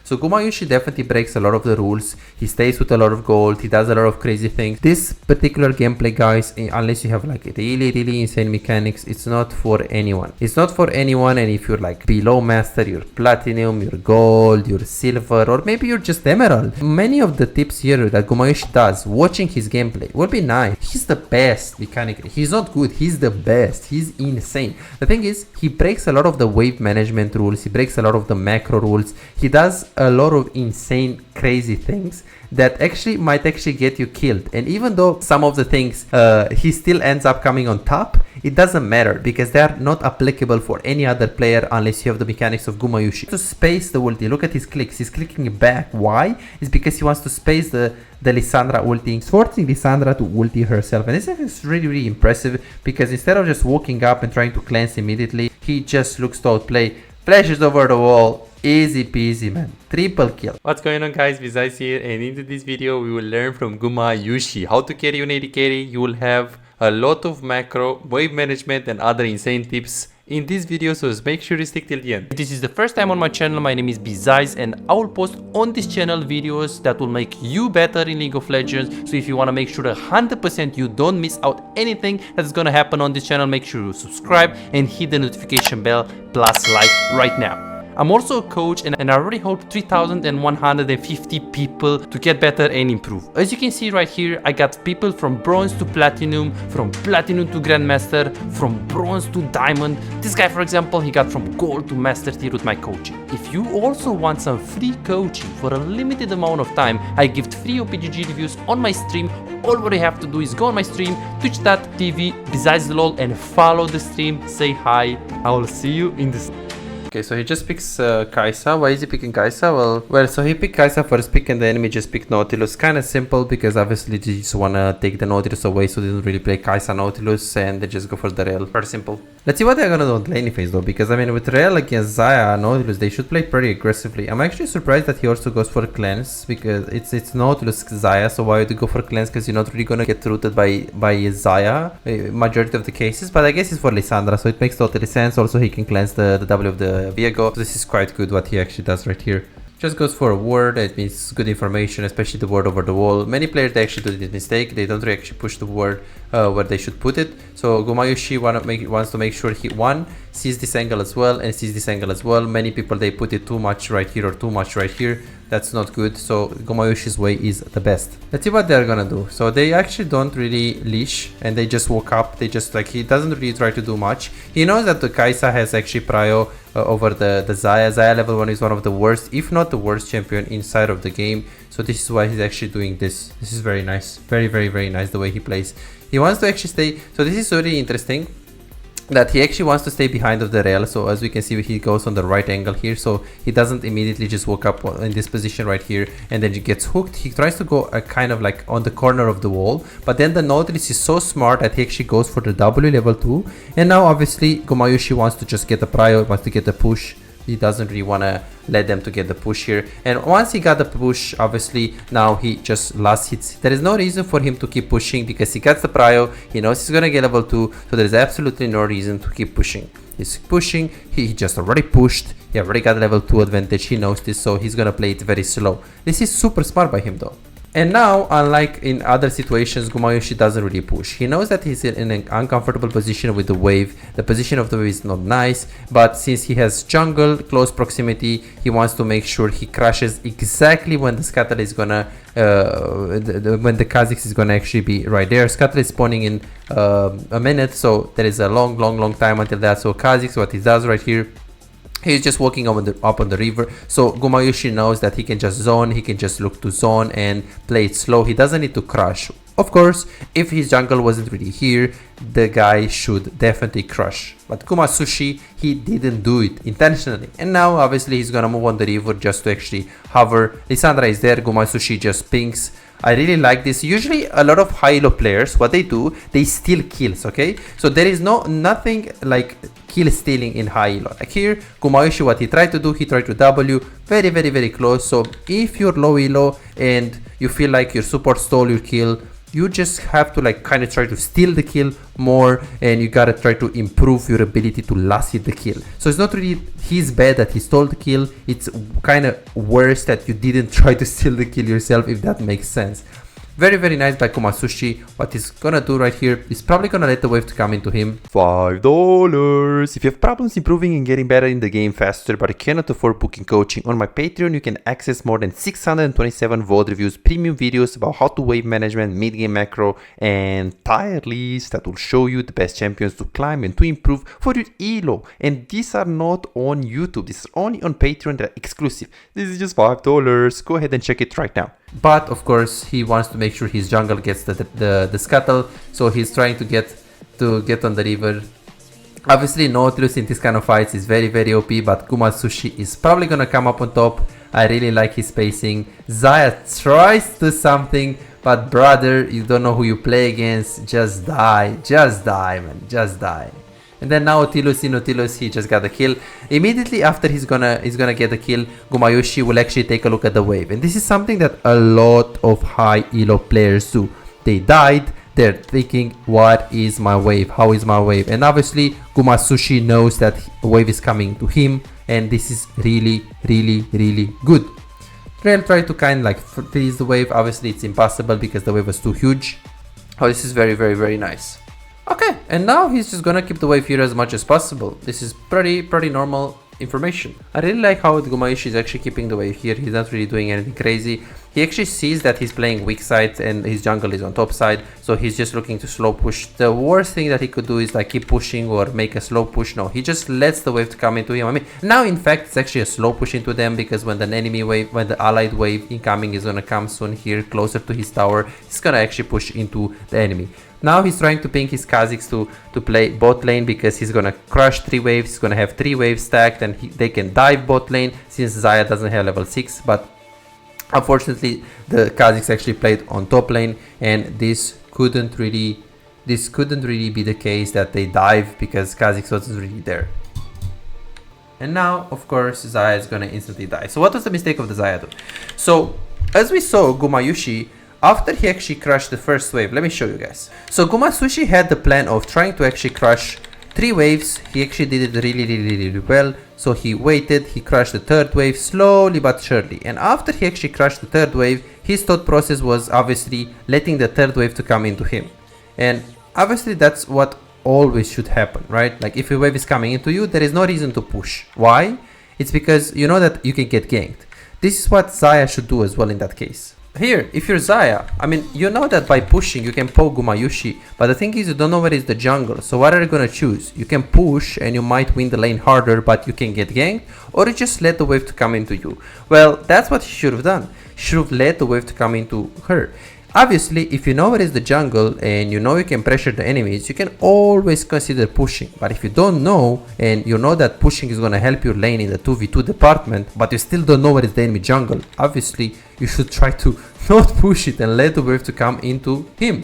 So Gumayusi definitely breaks a lot of the rules. He stays with a lot of gold. He does a lot of crazy things. This particular gameplay, guys, unless you have like really insane mechanics, it's not for anyone. It's not for anyone. And if you're like below master, you're platinum, you're gold, you're silver, or maybe you're just emerald, many of the tips here that Gumayusi does, watching his gameplay, will be nice. He's the best mechanically. He's not good, he's the best. He's insane. The thing is, he breaks a lot of the wave management rules. He breaks a lot of the macro rules. He does a lot of insane crazy things that actually might actually get you killed. And even though some of the things he still ends up coming on top, it doesn't matter because they are not applicable for any other player unless you have the mechanics of Gumayusi. To space the ulti, look at his clicks. He's clicking back. Why? It's because he wants to space the Lissandra ulting, forcing Lissandra to ulti herself. And this is really impressive because instead of just walking up and trying to cleanse immediately, he just looks to outplay, flashes over the wall. Easy peasy, man. Triple kill. What's going on, guys? Vizais here, and into this video we will learn from Gumayusi how to carry an AD carry. You will have a lot of macro, wave management and other insane tips in this video, so make sure you stick till the end. If this is the first time on my channel, my name is Vizais and I will post on this channel videos that will make you better in League of Legends. So if you want to make sure 100% you don't miss out anything that's gonna happen on this channel, make sure you subscribe and hit the notification bell plus like right now. I'm also a coach and I already helped 3,150 people to get better and improve. As you can see right here, I got people from bronze to platinum, from platinum to grandmaster, from bronze to diamond. This guy, for example, he got from gold to master tier with my coaching. If you also want some free coaching for a limited amount of time, I give free OPGG reviews on my stream. All what you have to do is go on my stream, twitch.tv, VizaisLol, and follow the stream, say hi. I will see you in the stream. Okay, so he just picks Kai'Sa. Why is he picking Kai'Sa? Well, so he picked Kai'Sa for his pick and the enemy just picked Nautilus. Kind of simple because obviously they just want to take the Nautilus away, so they don't really play Kai'Sa Nautilus and they just go for the Rel. Very simple. Let's see what they're gonna do on laning phase though, because I mean with Rel against Xayah Nautilus, they should play pretty aggressively. I'm actually surprised that he also goes for Cleanse because it's Nautilus Xayah, so why would you go for Cleanse? Because you're not really gonna get rooted by Xayah majority of the cases, but I guess it's for Lissandra, so it makes totally sense. Also he can cleanse the W of the Viego. So this is quite good what he actually does right here. Just goes for a ward. It means good information, especially the ward over the wall. Many players, they actually do this mistake. They don't really actually push the ward where they should put it. So Gumayusi wants to make sure he sees this angle as well and sees this angle as well. Many people, they put it too much right here or too much right here. That's not good. So Gumayusi's way is the best. Let's see what they're gonna do. So they actually don't really leash and they just walk up. They just like, he doesn't really try to do much. He knows that the Kai'Sa has actually prio over the Xayah. Xayah level 1 is one of the worst, if not the worst champion inside of the game. So this is why he's actually doing this. This is very nice. Very nice the way he plays. He wants to actually stay. So this is really interesting that he actually wants to stay behind of the rail. So as we can see, he goes on the right angle here, so he doesn't immediately just walk up in this position right here and then he gets hooked. He tries to go kind of like on the corner of the wall, but then the Nautilus is so smart that he actually goes for the W level 2, and now obviously Gumayusi wants to just get the prio, wants to get the push. He doesn't really want to let them to get the push here, and once he got the push, obviously now he just last hits. There is no reason for him to keep pushing because he gets the prio, he knows he's gonna get level 2, so there is absolutely no reason to keep pushing. He's pushing, he just already pushed, he already got level 2 advantage, he knows this, so he's gonna play it very slow. This is super smart by him though. And now, unlike in other situations, Gumayusi doesn't really push. He knows that he's in an uncomfortable position with the wave. The position of the wave is not nice, but since he has jungle, close proximity, he wants to make sure he crashes exactly when the Scuttle is gonna, when the Kha'Zix is gonna actually be right there. Scuttle is spawning in a minute, so there is a long time until that. So Kha'Zix, what he does right here, he's just walking up on the river, so Gumayusi knows that he can just zone, he can just look to zone and play it slow. He doesn't need to crush. Of course, if his jungle wasn't really here, the guy should definitely crush. But Gumayusi, he didn't do it intentionally. And now, obviously, he's gonna move on the river just to actually hover. Lissandra is there, Gumayusi just pings. I really like this. Usually a lot of high elo players, what they do, they steal kills, okay? So there is nothing like kill stealing in high elo. Like here, Gumayusi, what he tried to do, he tried to W very close. So if you're low elo and you feel like your support stole your kill, you just have to like kind of try to steal the kill more, and you gotta try to improve your ability to last hit the kill. So it's not really he's bad that he stole the kill, it's kind of worse that you didn't try to steal the kill yourself, if that makes sense. Very, very nice by Gumayusi. What he's gonna do right here is probably gonna let the wave to come into him. $5. If you have problems improving and getting better in the game faster, but you cannot afford booking coaching, on my Patreon you can access more than 627 VOD reviews, premium videos about how to wave management, mid-game macro, and tier lists that will show you the best champions to climb and to improve for your elo. And these are not on YouTube. This is only on Patreon. They're exclusive. This is just $5. Go ahead and check it right now. But of course he wants to make sure his jungle gets the scuttle, so he's trying to get on the river. Obviously Nautilus in this kind of fights is very, very OP, but Gumayusi is probably gonna come up on top. I really like his spacing. Xayah tries to do something, but brother, you don't know who you play against. Just die man, just die. And then now Nautilus, he just got the kill. Immediately after he's gonna get the kill, Gumayusi will actually take a look at the wave. And this is something that a lot of high elo players do. They died, they're thinking, what is my wave? How is my wave? And obviously Gumayusi knows that a wave is coming to him, and this is really, really, really good. They'll try to kind of like freeze the wave. Obviously it's impossible because the wave was too huge. Oh, this is very, very, very nice. Okay, and now he's just gonna keep the wave here as much as possible. This is pretty normal information. I really like how Gumayusi is actually keeping the wave here. He's not really doing anything crazy. He actually sees that he's playing weak side and his jungle is on top side, so he's just looking to slow push. The worst thing that he could do is like keep pushing or make a slow push. No, he just lets the wave to come into him. I mean, now in fact it's actually a slow push into them, because when the allied wave incoming is gonna come soon here closer to his tower, he's gonna actually push into the enemy. Now he's trying to ping his Kazakhs to play bot lane, because he's gonna crush 3 waves. He's gonna have 3 waves stacked, and they can dive bot lane since Xayah doesn't have level 6. But unfortunately the Kazakhs actually played on top lane, and this couldn't really be the case that they dive, because Kazakhs wasn't really there. And now of course Xayah is gonna instantly die. So what was the mistake of the Xayah though? So as we saw, Gumayusi, after he actually crushed the first wave, let me show you guys. So Gumayusi had the plan of trying to actually crush 3 waves. He actually did it really well. So he waited, he crushed the 3rd wave slowly but surely. And after he actually crushed the 3rd wave, his thought process was obviously letting the 3rd wave to come into him. And obviously that's what always should happen, right? Like if a wave is coming into you, there is no reason to push. Why? It's because you know that you can get ganked. This is what Xayah should do as well in that case. Here, if you're Xayah, I mean, you know that by pushing you can poke Gumayusi, but the thing is you don't know where is the jungle. So what are you gonna choose? You can push and you might win the lane harder, but you can get ganked, or you just let the wave to come into you. Well, that's what he should have done. He should have let the wave to come into her. Obviously, if you know where is the jungle and you know you can pressure the enemies, you can always consider pushing. But if you don't know, and you know that pushing is going to help your lane in the 2v2 department, but you still don't know where is the enemy jungle, obviously you should try to not push it and let the wave to come into him,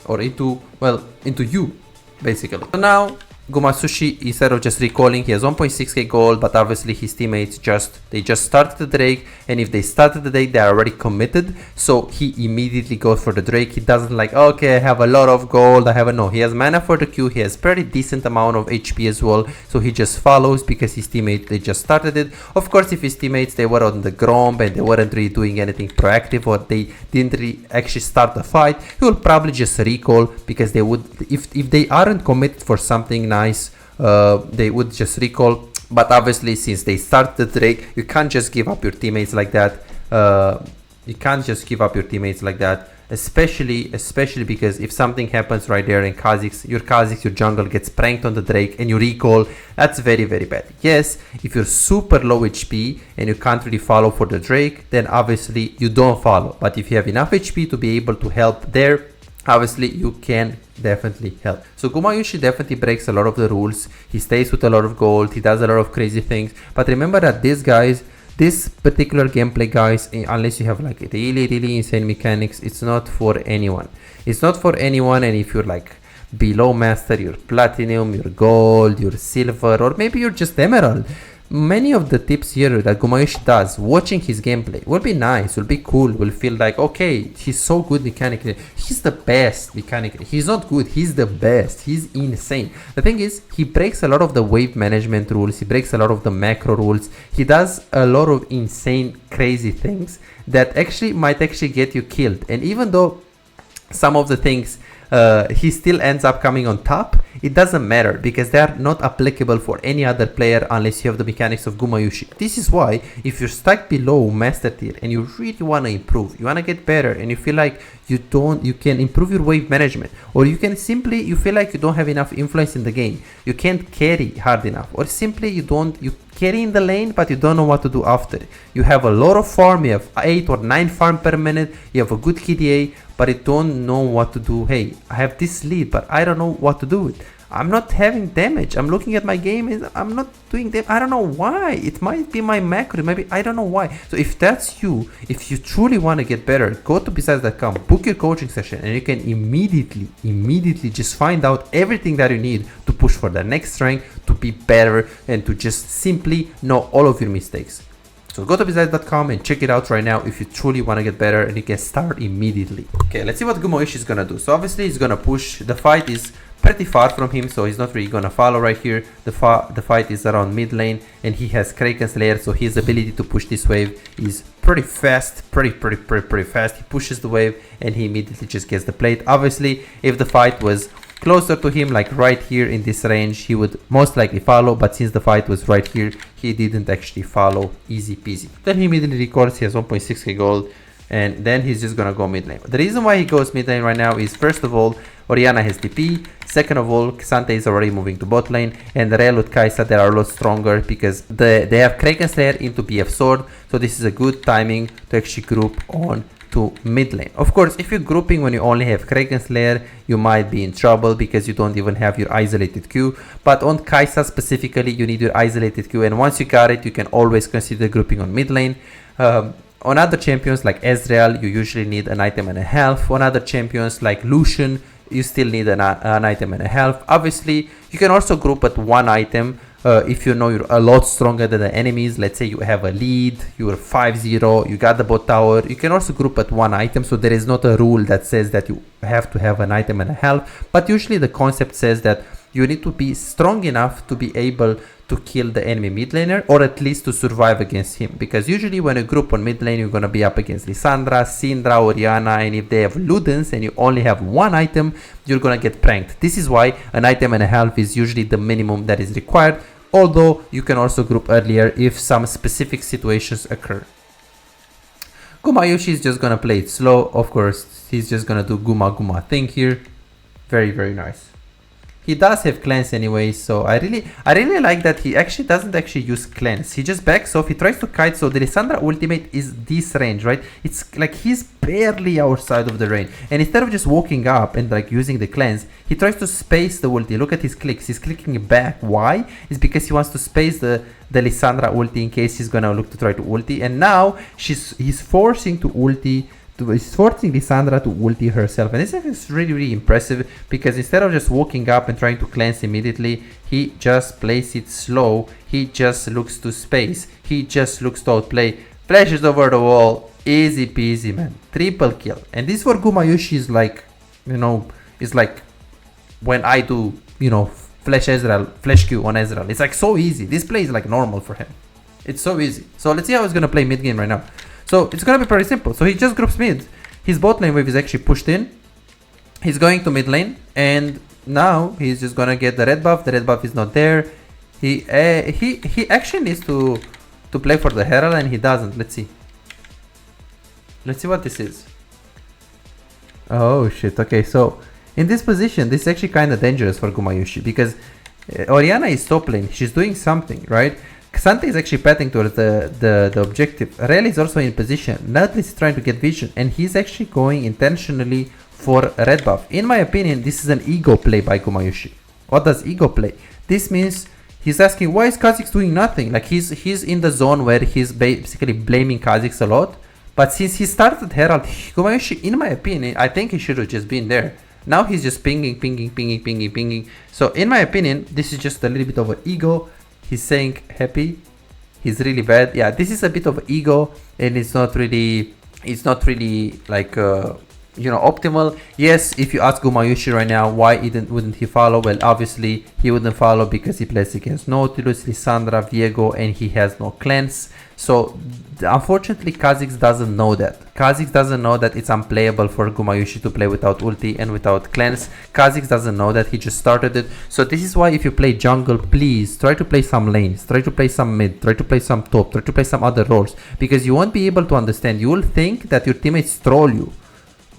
or into you basically. So now Gumayusi, instead of just recalling, he has 1.6k gold, but obviously his teammates just started the Drake, and if they started the Drake, they are already committed, so he immediately goes for the Drake. He doesn't like, okay, I have a lot of gold, no, he has mana for the Q, he has pretty decent amount of HP as well, so he just follows because his teammates, they just started it. Of course, if his teammates, they were on the Gromp and they weren't really doing anything proactive, or they didn't really actually start the fight, he will probably just recall, because they would, if they aren't committed for something nice, they would just recall. But obviously since they start the Drake, you can't just give up your teammates like that. Especially because if something happens right there in your jungle gets pranked on the Drake and you recall, that's very, very bad. Yes, if you're super low HP and you can't really follow for the Drake, then obviously you don't follow. But if you have enough HP to be able to help there, obviously you can definitely help. So Gumayusi definitely breaks a lot of the rules. He stays with a lot of gold, he does a lot of crazy things, but remember that this particular gameplay, guys, unless you have like really insane mechanics, it's not for anyone. It's not for anyone. And if you're like below master, you're platinum, you're gold, you're silver, or maybe you're just emerald, many of the tips here that Gumayusi does, watching his gameplay, will be nice, will be cool, will feel like, okay, he's so good mechanically. He's the best mechanically. He's not good, he's the best. He's insane. The thing is, he breaks a lot of the wave management rules, he breaks a lot of the macro rules, he does a lot of insane, crazy things that actually might actually get you killed. And even though some of the things he still ends up coming on top, it doesn't matter because they are not applicable for any other player unless you have the mechanics of Gumayusi. This is why if you're stuck below master tier and you really want to improve, you want to get better, and you feel like you can improve your wave management, or you feel like you don't have enough influence in the game, you can't carry hard enough, or simply you carry in the lane but you don't know what to do after. You have a lot of farm, you have 8 or 9 farm per minute, you have a good KDA, but you don't know what to do. Hey, I have this lead, but I don't know what to do with. I'm not having damage. I'm looking at my game and I'm not doing damage. I don't know why. It might be my macro. Maybe I don't know why. So if that's you, if you truly want to get better, go to besides.com, book your coaching session, and you can immediately just find out everything that you need to push for the next rank, to be better, and to just simply know all of your mistakes. So go to besides.com and check it out right now if you truly want to get better, and you can start immediately. Okay, let's see what Gumayusi is gonna do. So obviously he's gonna push. The fight is pretty far from him, so he's not really gonna follow right here. The fight is around mid lane, and he has Kraken Slayer, so his ability to push this wave is pretty fast, pretty fast. He pushes the wave and he immediately just gets the plate. Obviously, if the fight was closer to him, like right here in this range, he would most likely follow, but since the fight was right here, he didn't actually follow. Easy peasy. Then he immediately records. He has 1.6k gold, and then he's just gonna go mid lane. The reason why he goes mid lane right now is, first of all, Orianna has TP, second of all, Xante is already moving to bot lane, and Rell with Kai'Sa, they are a lot stronger because they have Kraken Slayer into BF Sword, so this is a good timing to actually group on to mid lane. Of course, if you're grouping when you only have Kraken Slayer, you might be in trouble because you don't even have your isolated Q, but on Kai'Sa specifically, you need your isolated Q, and once you got it, you can always consider grouping on mid lane. On other champions like Ezreal, you usually need an item and a half. On other champions like Lucian, you still need an item and a half. Obviously, you can also group at one item if you know you're a lot stronger than the enemies. Let's say you have a lead, you're 5-0, you got the bot tower. You can also group at one item, so there is not a rule that says that you have to have an item and a half. But usually the concept says that you need to be strong enough to be able to kill the enemy mid laner, or at least to survive against him, because usually when you group on mid lane, you're gonna be up against Lissandra, Syndra, Orianna, and if they have Ludens and you only have one item, you're gonna get pranked. This is why an item and a half is usually the minimum that is required, although you can also group earlier if some specific situations occur. Gumayusi is just gonna play it slow. Of course, he's just gonna do Guma thing here. Very nice. He does have cleanse anyway, so I really like that he actually doesn't use cleanse. He just backs off, he tries to kite, so the Lissandra ultimate is this range, right? It's like he's barely outside of the range. And instead of just walking up and like using the cleanse, he tries to space the ulti. Look at his clicks, he's clicking back. Why? It's because he wants to space the Lissandra ulti in case he's gonna look to try to ulti. And now he's forcing to ulti. He's forcing Lissandra to ulti herself, and this is really impressive because instead of just walking up and trying to cleanse immediately, he just plays it slow. He just looks to space, he just looks to outplay, flashes over the wall, easy peasy, man. Triple kill. And this for Gumayusi is like, you know, is like when I do, you know, flash Q on Ezreal. It's like so easy. This play is like normal for him. It's so easy. So let's see how he's gonna play mid game right now. So it's gonna be pretty simple. So he just groups mid. His bot lane wave is actually pushed in. He's going to mid lane, and now he's just gonna get the red buff. The red buff is not there. He actually needs to play for the Herald, and he doesn't. Let's see. Let's see what this is. Oh shit. Okay, so in this position, this is actually kind of dangerous for Gumayusi because Orianna is top lane. She's doing something, right? Xante is actually pathing towards the objective. Rell is also in position. Nautilus is trying to get vision, and he's actually going intentionally for a red buff. In my opinion, this is an ego play by Gumayusi. What does ego play? This means he's asking, why is Kha'Zix doing nothing? Like he's in the zone where he's basically blaming Kha'Zix a lot. But since he started Herald, Gumayusi, in my opinion, I think he should have just been there. Now he's just pinging. So in my opinion, this is just a little bit of an ego. He's saying happy, he's really bad. Yeah, this is a bit of ego, and it's not really like optimal. Yes, if you ask Gumayusi right now why wouldn't he follow, well, obviously he wouldn't follow because he plays against Nautilus, Lissandra, Viego, and he has no cleanse. So unfortunately Kha'Zix doesn't know that. Kha'Zix doesn't know that it's unplayable for Gumayusi to play without ulti and without cleanse. Kha'Zix doesn't know that. He just started it. So this is why if you play jungle, please try to play some lanes, try to play some mid, try to play some top, try to play some other roles, because you won't be able to understand. You will think that your teammates troll you,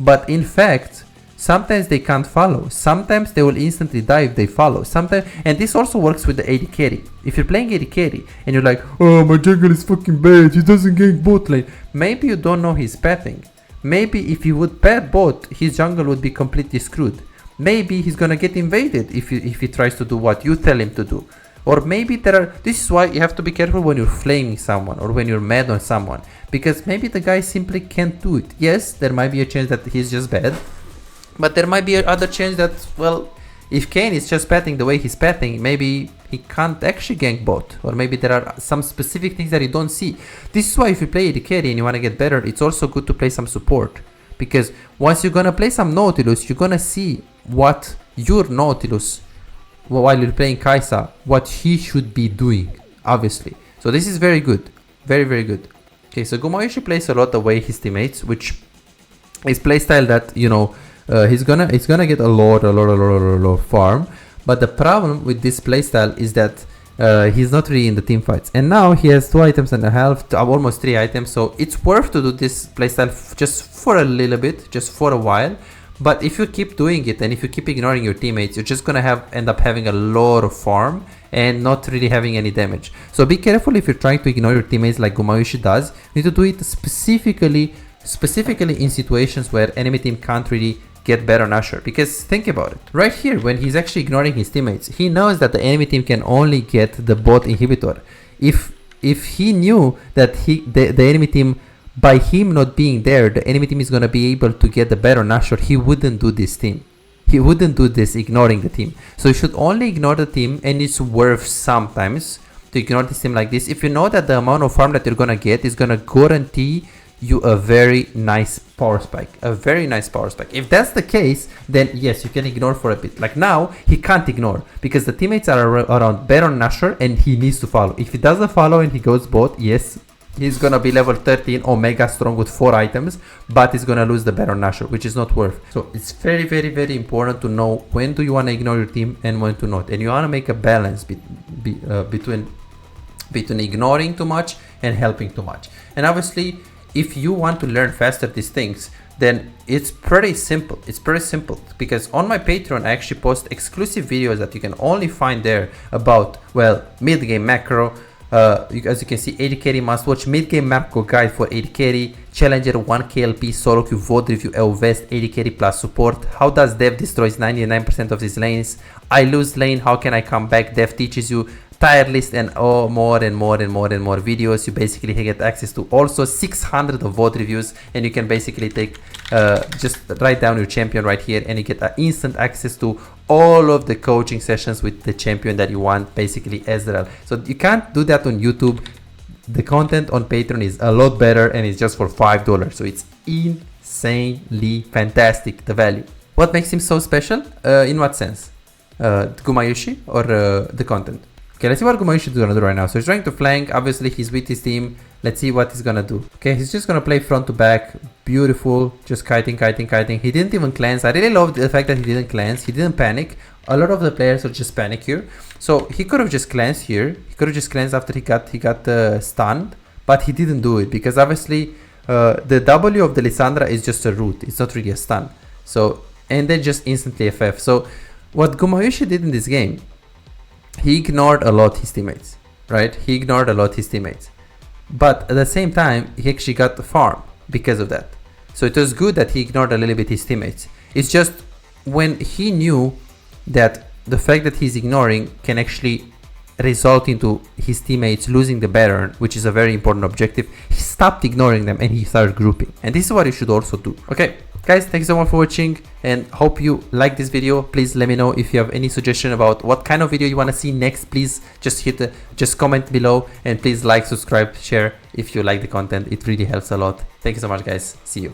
but in fact sometimes they can't follow. Sometimes they will instantly die if they follow. Sometimes, and this also works with the AD carry. If you're playing AD carry and you're like, oh, my jungle is fucking bad, he doesn't gank bot lane. Maybe you don't know his pathing. Maybe if he would path bot, his jungle would be completely screwed. Maybe he's gonna get invaded if he tries to do what you tell him to do. Or maybe this is why you have to be careful when you're flaming someone or when you're mad on someone, because maybe the guy simply can't do it. Yes, there might be a chance that he's just bad, but there might be other chance that, well, if Kayn is just pathing the way he's pathing, maybe he can't actually gank bot, or maybe there are some specific things that you don't see. This is why if you play AD carry and you want to get better, it's also good to play some support, because once you're gonna play some Nautilus, you're gonna see what your Nautilus, while you're playing Kai'Sa, what he should be doing, obviously. So this is very good, very, very good. Okay, so Gumayusi plays a lot away his teammates, which is playstyle that, he's gonna get a lot of farm. But the problem with this playstyle is that he's not really in the team fights, and now he has 2.5 items, almost 3 items. So it's worth to do this playstyle just for a little bit, just for a while. But if you keep doing it and if you keep ignoring your teammates, you're just gonna end up having a lot of farm and not really having any damage. So be careful if you're trying to ignore your teammates like Gumayusi does. You need to do it specifically in situations where enemy team can't really get better on Asher. Because think about it, right here when he's actually ignoring his teammates, he knows that the enemy team can only get the bot inhibitor. If he knew that the enemy team, by him not being there, the enemy team is going to be able to get the better on Asher, he wouldn't do this team. He wouldn't do this ignoring the team. So you should only ignore the team, and it's worth sometimes to ignore this team like this if you know that the amount of farm that you're going to get is going to guarantee you a very nice power spike, If that's the case, then yes, you can ignore for a bit. Like now, he can't ignore because the teammates are around Baron Nashor and he needs to follow. If he doesn't follow and he goes bot, yes, he's gonna be level 13 Omega strong with 4 items, but he's gonna lose the Baron Nashor, which is not worth. So it's very, very, very important to know when do you want to ignore your team and when to not. And you want to make a balance between ignoring too much and helping too much. And obviously, if you want to learn faster these things, then it's pretty simple. Because on my Patreon, I actually post exclusive videos that you can only find there about, well, mid-game macro. As you can see, AD carry must watch mid-game macro guide for AD carry, Challenger 1 KLP, SoloQ VOD review, Vest, AD carry plus support. How does Dev destroys 99% of his lanes? I lose lane, how can I come back? Dev teaches you Tierlists and more videos. You basically get access to also 600 of VOD reviews, and you can basically take just write down your champion right here, and you get instant access to all of the coaching sessions with the champion that you want, basically Ezreal. So you can't do that on YouTube. The content on Patreon is a lot better, and it's just for $5, so it's insanely fantastic, the value. What makes him so special? In what sense? Gumayusi or the content? Okay, let's see what Gumayusi is gonna do right now. So he's trying to flank. Obviously, he's with his team. Let's see what he's gonna do. Okay, he's just gonna play front to back. Beautiful. Just kiting. He didn't even cleanse. I really love the fact that he didn't cleanse. He didn't panic. A lot of the players will just panic here. So he could have just cleansed here. He could have just cleansed after he got stunned, but he didn't do it because obviously the W of the Lissandra is just a root. It's not really a stun. So, and then just instantly FF. So what Gumayusi did in this game, he ignored a lot his teammates, right? But at the same time, he actually got the farm because of that. So it was good that he ignored a little bit his teammates. It's just when he knew that the fact that he's ignoring can actually result into his teammates losing the Baron, which is a very important objective, he stopped ignoring them and he started grouping. And this is what you should also do. Okay, guys, thanks so much for watching and hope you like this video. Please let me know if you have any suggestion about what kind of video you want to see next. Please just comment below, and please like, subscribe, share if you like the content. It really helps a lot. Thank you so much, guys. See you.